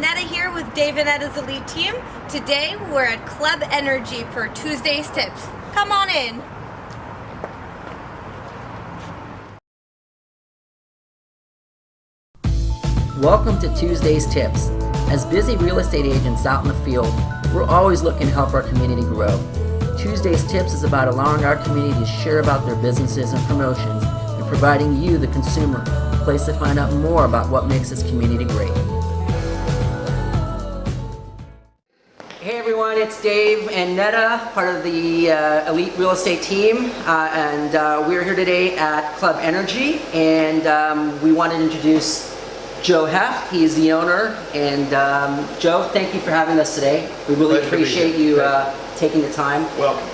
Netta here with Dave and Netta's Elite Team. Today we're at Club Energy for Tuesday's Tips. Come on in. Welcome to Tuesday's Tips. As busy real estate agents out in the field, we're always looking to help our community grow. Tuesday's Tips is about allowing our community to share about their businesses and promotions and providing you, the consumer, a place to find out more about what makes this community great. Hey everyone, it's Dave and Netta, part of the Elite Real Estate Team, and we're here today at Club Energy, and we wanted to introduce Joe Heft. He's the owner, and Joe, thank you for having us today. We really appreciate you taking the time. Welcome.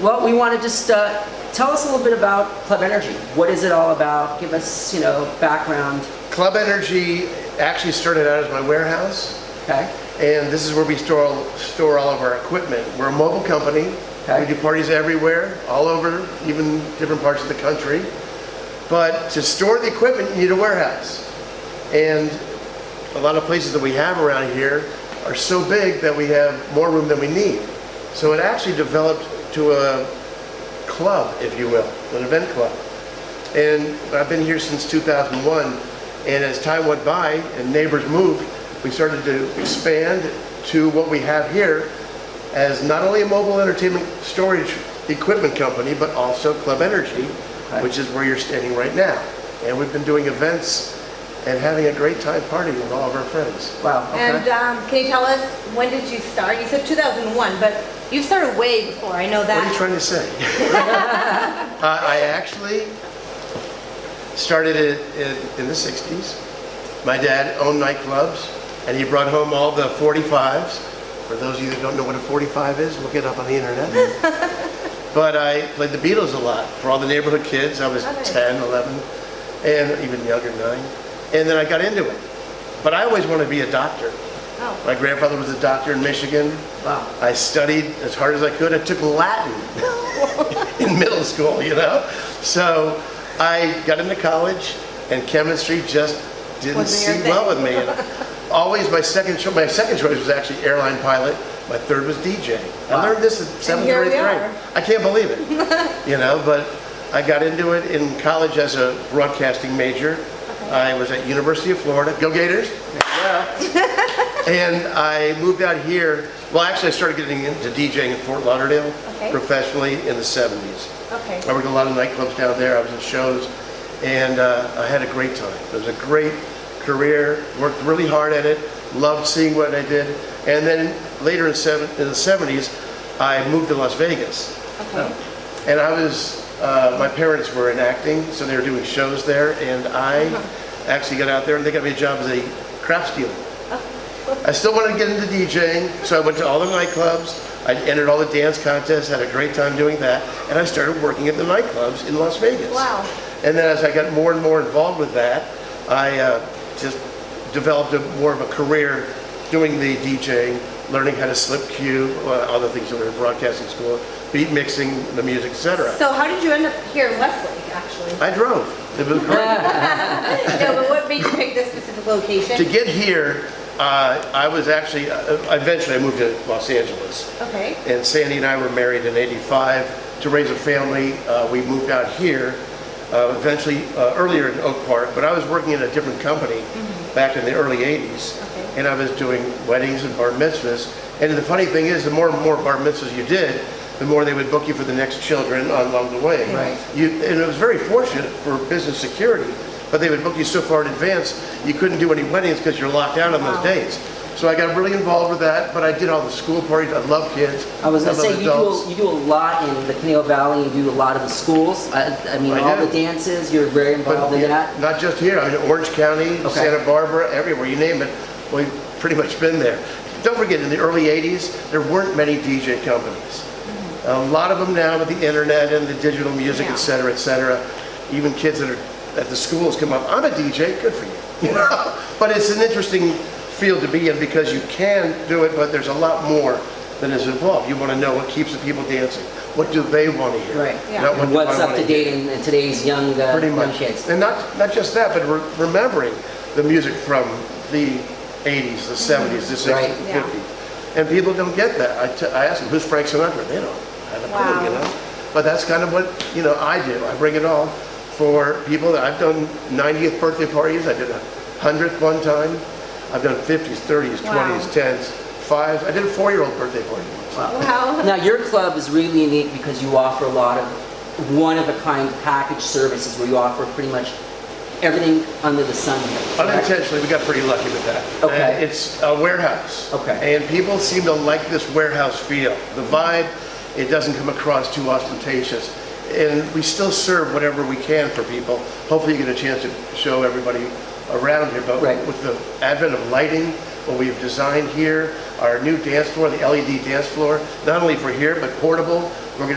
Well, we want to just tell us a little bit about Club Energy. What is it all about? Give us, background. Club Energy actually started out as my warehouse. Okay. And this is where we store all of our equipment. We're a mobile company. Okay. We do parties everywhere, all over, even different parts of the country. But to store the equipment, you need a warehouse. And a lot of places that we have around here are so big that we have more room than we need. So it actually developed to a club, if you will, an event club. And I've been here since 2001. And as time went by and neighbors moved, we started to expand to what we have here as not only a mobile entertainment storage equipment company, but also Club Energy, which is where you're standing right now. And we've been doing events and having a great time partying with all of our friends. Wow. Okay. And can you tell us, when did you start? You said 2001, but you started way before, I know that. What are you trying to say? I actually started it in the 60s. My dad owned nightclubs, and he brought home all the 45s. For those of you that don't know what a 45 is, look it up on the internet. But I played the Beatles a lot for all the neighborhood kids. I was 10, 11, and even younger, 9. And then I got into it. But I always wanted to be a doctor. Oh. My grandfather was a doctor in Michigan. Wow. I studied as hard as I could. I took Latin in middle school, So I got into college, and chemistry just didn't sit well with me. And always my second choice was actually airline pilot. My third was DJ. Wow. I learned this in 7th or 8th grade. I can't believe it, but I got into it in college as a broadcasting major. Okay. I was at University of Florida. Go Gators! And I moved out here. Well, actually, I started getting into DJing in Fort Lauderdale professionally in the 70s. Okay. I worked in a lot of nightclubs down there. I was in shows, and I had a great time. It was a great career. Worked really hard at it. Loved seeing what I did. And then later in the 70s, I moved to Las Vegas. Okay. And I was, my parents were in acting, so they were doing shows there, and I actually got out there and they got me a job as a craft stealer. I still wanted to get into DJing, so I went to all the nightclubs. I entered all the dance contests, had a great time doing that, and I started working at the nightclubs in Las Vegas. Wow. And then as I got more and more involved with that, I just developed more of a career doing the DJing, learning how to slip cue, other things that were in broadcasting school, beat mixing, the music, etc. So how did you end up here in Westlake, actually? I drove. It was great. No, but what made you pick this specific location? To get here, I was actually, eventually I moved to Los Angeles. Okay. And Sandy and I were married in '85 to raise a family. We moved out here, eventually earlier in Oak Park, but I was working in a different company back in the early '80s. And I was doing weddings and bar mitzvahs. And the funny thing is, the more and more bar mitzvahs you did, the more they would book you for the next children along the way. Right. And it was very fortunate for business security, but they would book you so far in advance, you couldn't do any weddings because you're locked out on those dates. So I got really involved with that, but I did all the school parties. I love kids. I was going to say, you do a lot in the Conejo Valley. You do a lot of the schools. I mean, all the dances, you're very involved in that. Not just here. I mean, Orange County, Santa Barbara, everywhere, you name it. We've pretty much been there. Don't forget, in the early 80s, there weren't many DJ companies. A lot of them now with the internet and the digital music, et cetera, even kids that are at the schools come up, I'm a DJ, good for you. But it's an interesting field to be in because you can do it, but there's a lot more that is involved. You want to know what keeps the people dancing. What do they want to hear? Right. Yeah. And what's up to date in today's young kids. And not just that, but remembering the music from the 80s, the 70s, the 60s, Right. the 50s. And people don't get that. I ask them, who's Frank Sinatra? They don't have a clue, you know? But that's kind of what, you know, I do. I bring it all for people that I've done 90th birthday parties. I did a 100th one time. I've done 50s, 30s, 20s, 10s, 5s. I did a 4-year-old birthday party once. Wow. Now your club is really unique because you offer a lot of one-of-a-kind package services where you offer pretty much everything under the sun here. Correct? Unintentionally, we got pretty lucky with that. Okay. And it's a warehouse. Okay. And people seem to like this warehouse feel. The vibe, it doesn't come across too ostentatious. And we still serve whatever we can for people. Hopefully you get a chance to show everybody around here. But Right. with the advent of lighting, what we've designed here, our new dance floor, the LED dance floor, not only for here, but portable. We're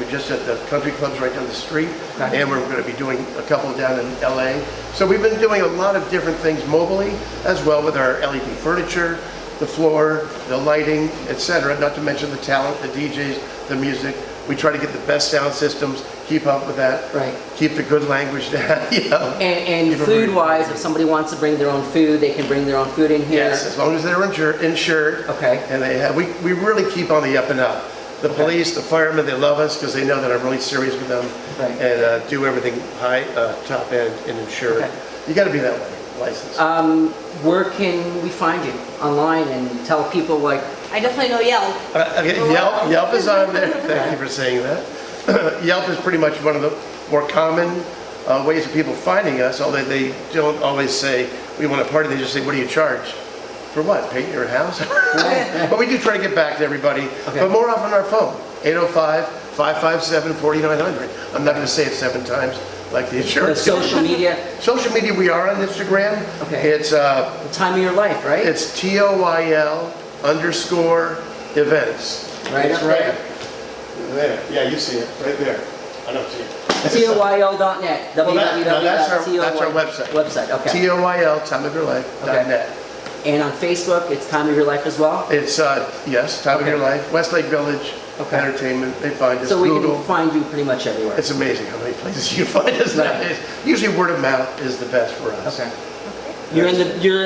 just at the country clubs right down the street, Okay. and we're going to be doing a couple down in LA. So we've been doing a lot of different things mobily, as well with our LED furniture, the floor, the lighting, etc. Not to mention the talent, the DJs, the music. We try to get the best sound systems, keep up with that, Right. keep the good language down, you know. And Keep it food-wise, if somebody wants to bring their own food, they can bring their own food in here. Yes, as long as they're insured. Okay. And they have, we really keep on the up and up. The police, the firemen, they love us because they know that I'm really serious with them. Right. And do everything high, top end and insured. Okay. You got to be that way, licensed. Where can we find you online and tell people like, I definitely know Yelp. Okay, Yelp is on there. Thank you for saying that. Yelp is pretty much one of the more common ways of people finding us, although they don't always say, we want a party. They just say, what do you charge? For what? Paint your house? But we do try to get back to everybody. Okay. But more often our phone, 805-557-4900. I'm not going to say it 7 times like the insurance. social media, Social media, we are on Instagram. Okay. It's the time of your life, right? it's TOYL_events. Right It's up there. There. Yeah, you see it right there. I don't see it. TOYL.net. Well, that's our website. Website, okay. TOYL, timeofyourlife.net. And on Facebook, it's Time of Your Life as well? It's, yes, Time of Your Life, Westlake Village, Okay. Entertainment, they find us, So we Google. can find you pretty much everywhere. It's amazing how many places you find us Right. nowadays. Usually word of mouth is the best for us. Okay. You're in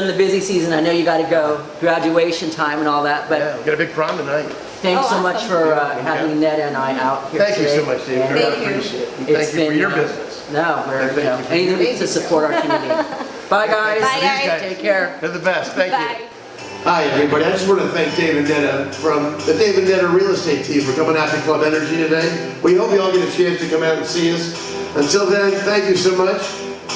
the busy season. I know you got to go, graduation time and all that. But Yeah, we got a big prom tonight. thanks Oh, so much awesome. for having Netta and I out here Thank you today. so much, Dave. And, I Thank you. appreciate it. And it's Thank you for been, your business. No, we're And thank you for anything to support our community. Bye guys. Bye, guys. Take care. They're the best. Thank Bye. you. Hi, everybody. I just want to thank Dave and Netta from the Dave and Netta Real Estate Team for coming out to Club Energy today. We hope you all get a chance to come out and see us. Until then, thank you so much.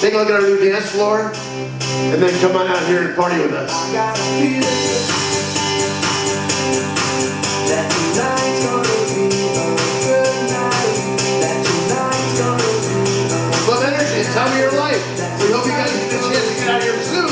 Take a look at our new dance floor, and then come on out here and party with us. Club Energy, it's time of your life. We hope you guys get a chance to get out here soon.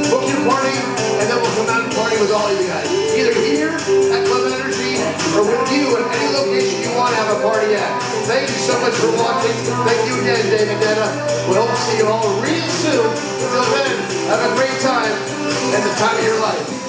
Book your party, and then we'll come out and party with all of you guys. Either here at Club Energy, or with you at any location you want to have a party at. Thank you so much for watching. Thank you again, Dave and Netta. We hope to see you all real soon. Until then, have a great time and the time of your life.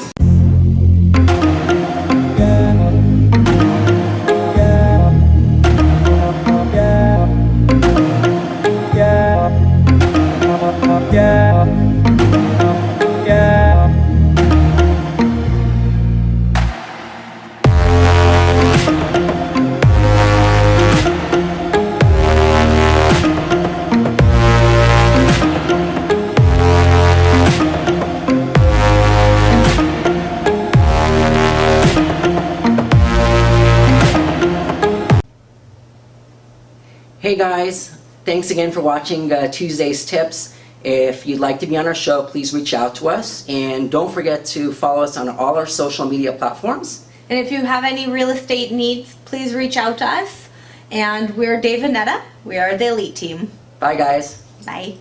Hey guys, thanks again for watching Tuesday's Tips. If you'd like to be on our show, please reach out to us. And don't forget to follow us on all our social media platforms. And if you have any real estate needs, please reach out to us. And we're Dave and Netta. We are the Elite Team. Bye guys. Bye.